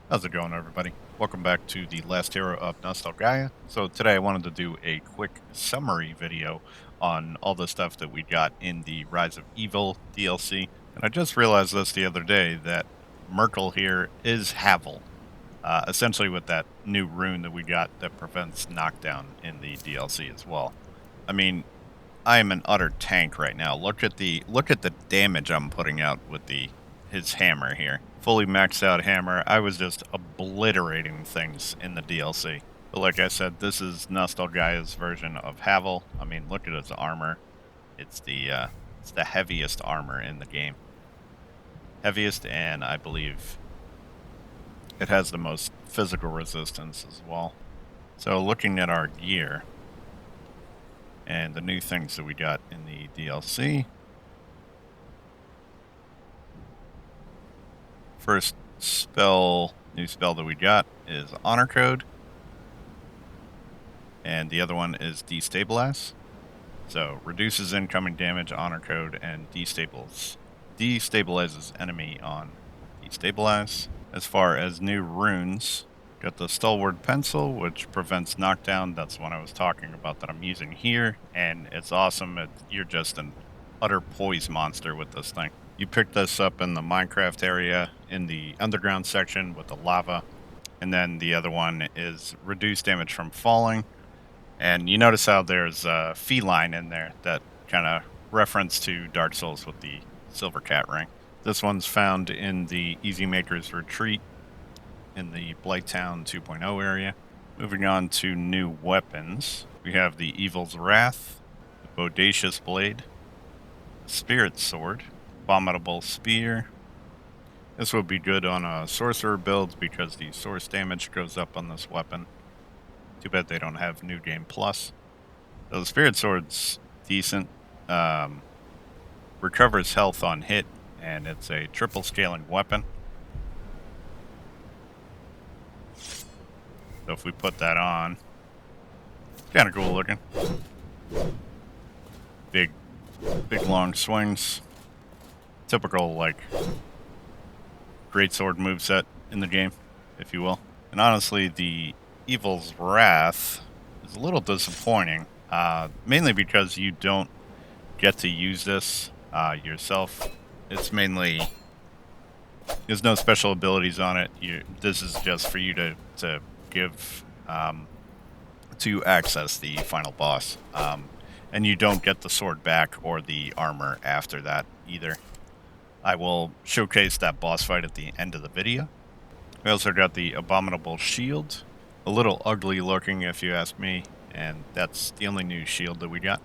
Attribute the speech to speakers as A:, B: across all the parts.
A: How's it going, everybody? Welcome back to the Last Hero of Nostalgaia. So today I wanted to do a quick summary video on all the stuff that we got in the Rise of Evil DLC. And I just realized this the other day that Merkel here is Havel, essentially with that new rune that we got that prevents knockdown in the DLC as well. I mean, I am an utter tank right now. Look at the damage I'm putting out with his hammer here. Fully maxed out hammer. I was just obliterating things in the DLC. But like I said, this is Nostalgaia's version of Havel. I mean, look at his armor. It's the heaviest armor in the game. Heaviest, and I believe it has the most physical resistance as well. So looking at our gear and the new things that we got in the DLC. First new spell that we got is Honor Code, and the other one is Destabilize. So reduces incoming damage, Honor Code, and destabilizes enemy on Destabilize. As far as new runes, got the Stalwart Pencil, which prevents knockdown. That's one I was talking about that I'm using here, and it's awesome. You're just an utter poise monster with this thing. You pick this up in the Minecraft area in the underground section with the lava. And then the other one is reduce damage from falling. And you notice how there's a feline in there that kind of reference to Dark Souls with the Silver Cat ring. This one's found in the Easy Maker's Retreat in the Blighttown 2.0 area. Moving on to new weapons. We have the Evil's Wrath, the Bodacious Blade, the Spirit Sword, Abominable Spear. This would be good on a sorcerer build because the source damage goes up on this weapon. Too bad they don't have New Game Plus. So the Spirit Sword's decent. Recovers health on hit, and it's a triple scaling weapon. So if we put that on, kind of cool looking. Big long swings. Typical, like, greatsword moveset in the game, if you will. And honestly, the Evil's Wrath is a little disappointing, mainly because you don't get to use this yourself. It's mainly, there's no special abilities on it. This is just for you to give to access the final boss, and you don't get the sword back or the armor after that either. I will showcase that boss fight at the end of the video. We also got the Abominable Shield. A little ugly looking if you ask me, and that's the only new shield that we got.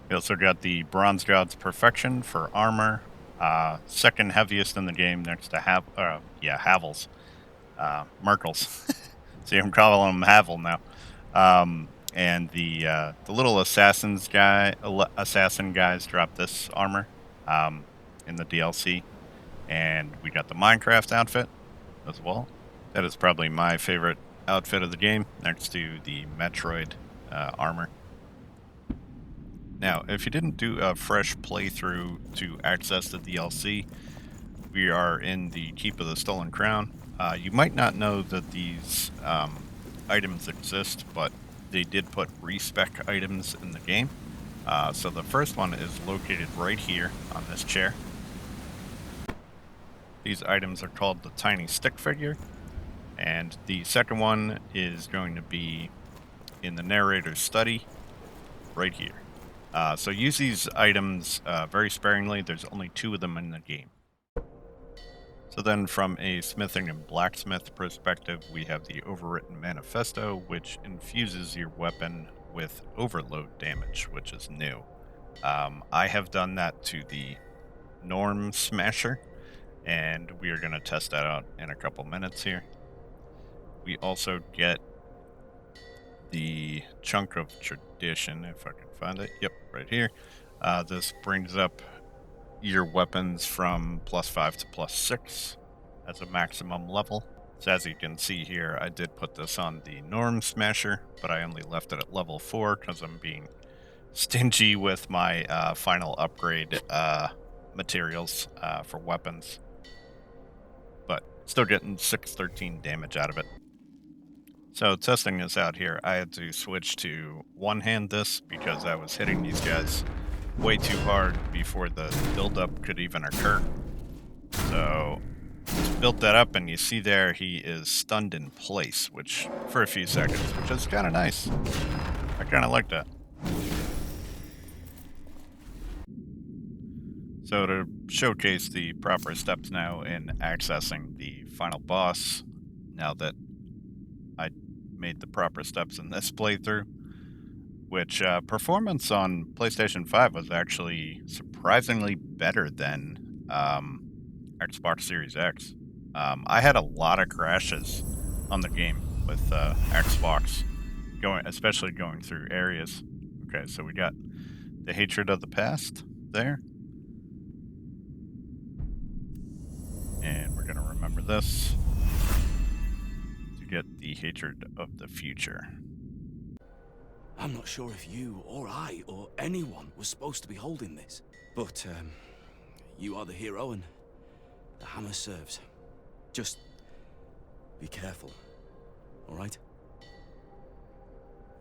A: We also got the Bronze God's Perfection for armor. Second heaviest in the game next to Havel's. Merkel's. See, I'm calling him Havel now. And the little assassin guys dropped this armor in the DLC, and we got the Minecraft outfit as well. That is probably my favorite outfit of the game, next to the Metroid armor. Now, if you didn't do a fresh playthrough to access the DLC, we are in the Keep of the Stolen Crown. You might not know that these items exist, but they did put Respec items in the game. So the first one is located right here on this chair. These items are called the Tiny Stick Figure, and the second one is going to be in the narrator's study right here. So use these items very sparingly. There's only 2 of them in the game. So then from a smithing and blacksmith perspective, we have the Overwritten Manifesto, which infuses your weapon with overload damage, which is new. I have done that to the Norm Smasher, and we are going to test that out in a couple minutes here. We also get the Chunk of Tradition, if I can find it. Yep, right here. This brings up your weapons from +5 to +6 as a maximum level. So as you can see here, I did put this on the Norm Smasher, but I only left it at level 4 because I'm being stingy with my final upgrade materials for weapons. But Still getting 613 damage out of it. So testing this out here, I had to switch to one-hand this because I was hitting these guys way too hard before the build-up could even occur. So built that up, and you see there he is stunned in place, which for a few seconds, which is kind of nice. I kind of like that. So to showcase the proper steps now in accessing the final boss, now that I made the proper steps in this playthrough, which performance on PlayStation 5 was actually surprisingly better than Xbox Series X. I had a lot of crashes on the game with Xbox, especially going through areas. Okay, so we got the hatred of the past there. And we're going to remember this to get the hatred of the future.
B: I'm not sure if you or I or anyone was supposed to be holding this, but you are the hero and the hammer serves. Just be careful, all right?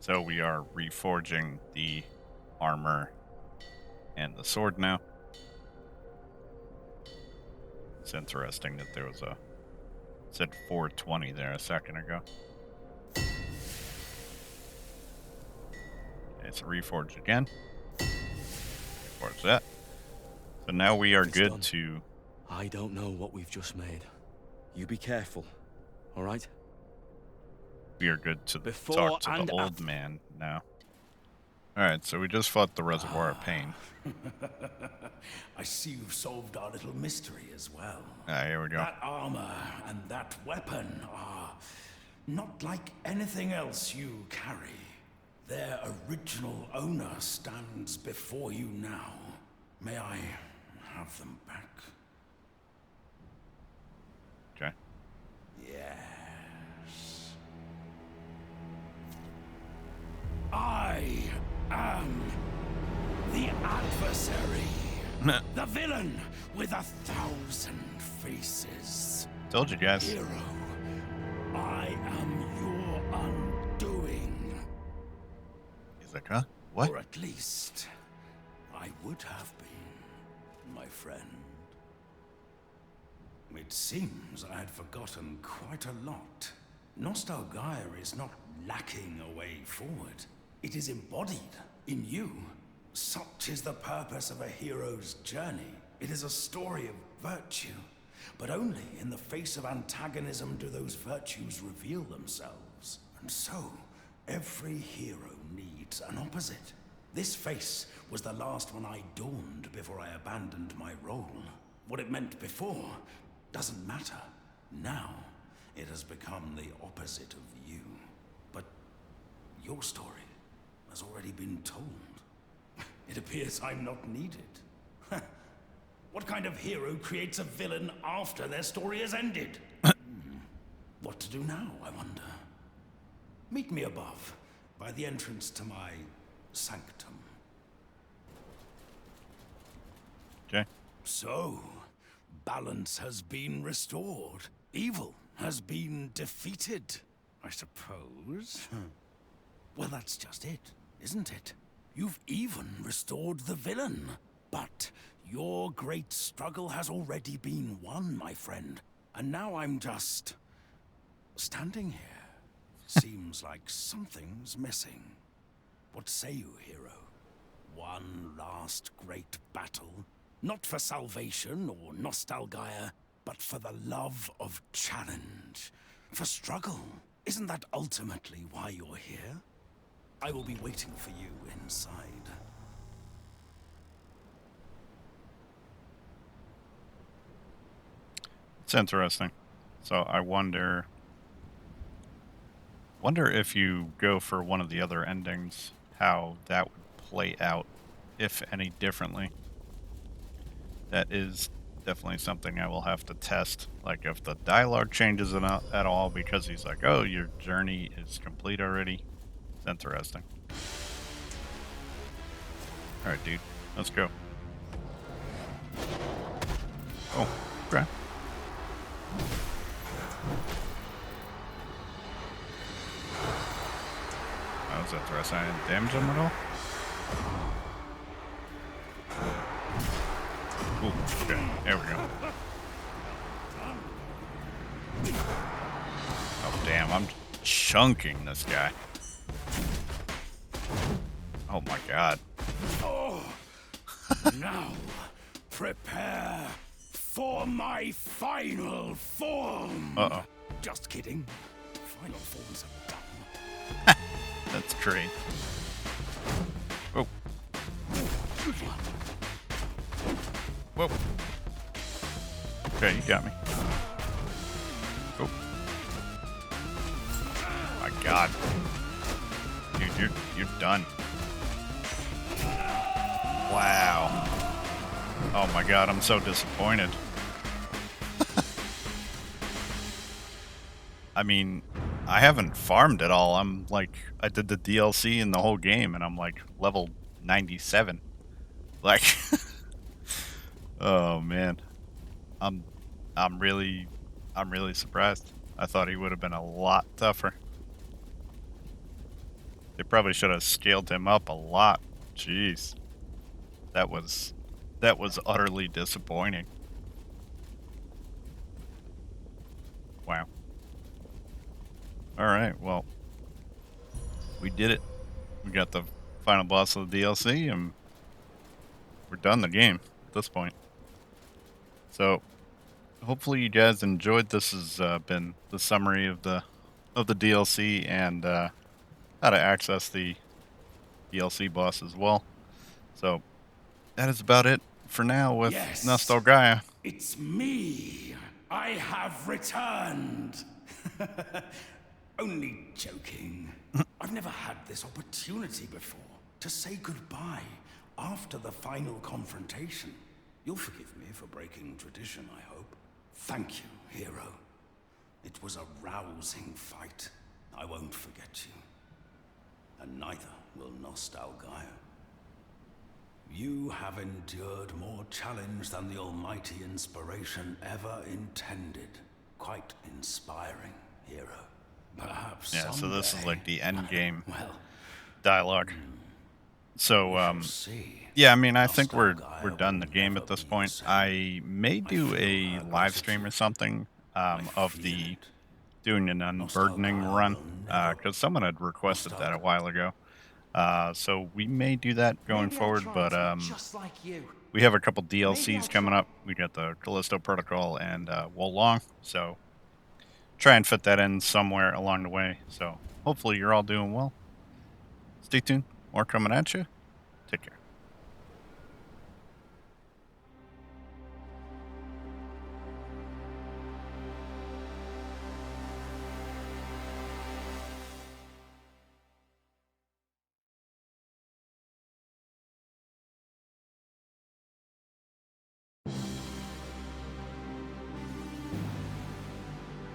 A: So we are reforging the armor and the sword now. It's interesting that there was it said 420 there a second ago. It's reforged again. Reforge that. So now we are good to...
B: I don't know what we've just made. You be careful, all right?
A: We are good to talk to the old man now. Alright, so we just fought the Reservoir of Pain.
C: I see you've solved our little mystery as well.
A: Here we go.
C: That armor and that weapon are not like anything else you carry. Their original owner stands before you now. May I have them back?
A: Okay.
C: Yes. I am the adversary. The villain with 1,000 faces.
A: Told you guys.
C: Hero, I am your undoing.
A: He's like, huh? What?
C: Or at least, I would have been, my friend. It seems I had forgotten quite a lot. Nostalgaia is not lacking a way forward. It is embodied in you. Such is the purpose of a hero's journey. It is a story of virtue. But only in the face of antagonism do those virtues reveal themselves. And so, every hero needs an opposite. This face was the last one I donned before I abandoned my role. What it meant before doesn't matter. Now, it has become the opposite of you. But your story has already been told. It appears I'm not needed. What kind of hero creates a villain after their story has ended? What to do now, I wonder? Meet me above, by the entrance to my sanctum.
A: Okay.
C: So, balance has been restored. Evil has been defeated, I suppose. Well, that's just it, isn't it? You've even restored the villain. But your great struggle has already been won, my friend. And now I'm just standing here. Seems like something's missing. What say you, hero? One last great battle? Not for salvation or nostalgaia, but for the love of challenge. For struggle. Isn't that ultimately why you're here? I will be waiting for you inside.
A: It's interesting. So I wonder if you go for one of the other endings, how that would play out, if any differently. That is definitely something I will have to test. Like if the dialogue changes at all, because he's like, oh, your journey is complete already. It's interesting. Alright, dude. Let's go. Oh, okay. that throw sign damage them at all? Ooh, okay, there we go. Oh damn, I'm chunking this guy. Oh my god.
C: Now, prepare for my final form.
A: Uh-oh.
C: Just kidding. Final forms are dumb.
A: That's great. Oh. Whoa. Okay, you got me. Oh. My god. Dude, you're done. Wow. Oh my god, I'm so disappointed. I mean, I haven't farmed at all. I'm like, I did the DLC in the whole game, and I'm like level 97. Like, oh man, I'm, I'm really, I'm really surprised. I thought he would have been a lot tougher. They probably should have scaled him up a lot. Jeez, that was utterly disappointing. Wow. All right, well, we did it. We got the final boss of the DLC, and we're done the game at this point. So, hopefully, you guys enjoyed. This has been the summary of the DLC and how to access the DLC boss as well. So, that is about it for now with
C: Yes.
A: Nostalgaia.
C: It's me. I have returned. Only joking. I've never had this opportunity before to say goodbye after the final confrontation. You'll forgive me for breaking tradition, I hope. Thank you, hero. It was a rousing fight. I won't forget you. And neither will Nostalgaia. You have endured more challenge than the almighty inspiration ever intended. Quite inspiring, hero. Perhaps
A: Yeah, so this is
C: someday-
A: like the end game
C: Well,
A: dialogue. So,
C: we shall see.
A: yeah, I mean, I think we're
C: Nostalgaia
A: done the
C: will
A: game
C: never
A: at this
C: be the
A: point.
C: same.
A: I may do
C: feel
A: a
C: her
A: live stream or
C: gratitude.
A: something
C: I
A: of
C: feel
A: the
C: it.
A: doing an unburdening
C: Nostalgaia
A: run
C: will never-
A: because someone had requested that a
C: Nostalgaia.
A: while ago. So we may do that going
D: Maybe I'll
A: forward,
D: try
A: but
D: to be just like you.
A: we have a couple
D: Maybe I'll
A: DLCs coming
D: try.
A: up. We got the Callisto Protocol and Wolong, so try and fit that in somewhere along the way. So hopefully you're all doing well. Stay tuned. More coming at you. Take care.